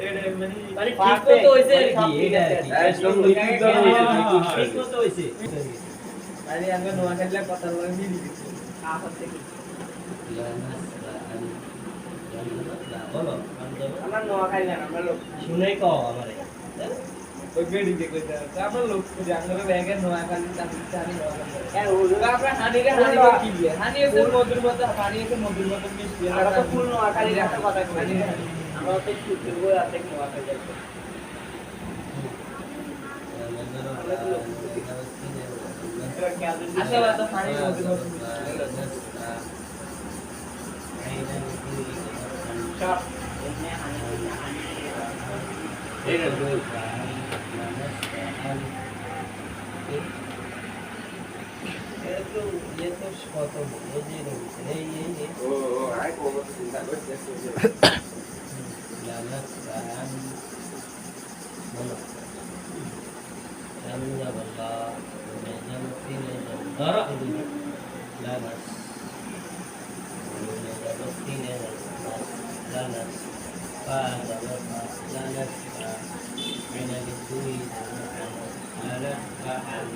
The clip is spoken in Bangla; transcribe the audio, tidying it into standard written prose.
এটা মানে মানে ঠিক মতো হইছে আর কি এটা আর কি। একদম লিখিত হয়েছে ঠিক মতো হইছে। মানে আমরা নোয়া খেললে কথা বলে মিলি গেছে আহত থেকে বলো আমরা নোয়া খাইলাম আমরা লোক শুনে কও আমারে। ওই বেডি দেখে আমরা লোক করি আমরা ব্যাগে নোয়া খালি জানি নোয়া খালি হ্যাঁ হলো আমরা হানিরে হানি কি দিয়ে হানি এসে মধুর মতো পানি এসে মধুর মতো মিষ্টি আমরা তো ফুল নোয়া খালি একটা কথা কই হানিরে হানি আমরা তো ছুটি দেবো রাতে নোয়া খাই যাবো আসলে তো পানি মধুর মতো সব এমনি হানি হানি এটা দুই এতো এতো কত বুঝে এই ও আই কোন চিন্তা করতে লানাস কাহান বলো জামিয়া বল্লা জামতিনে দারা লানাস জামতিনে লানাস ফাদা লানাস মিনা বিদুই লানাস কাহান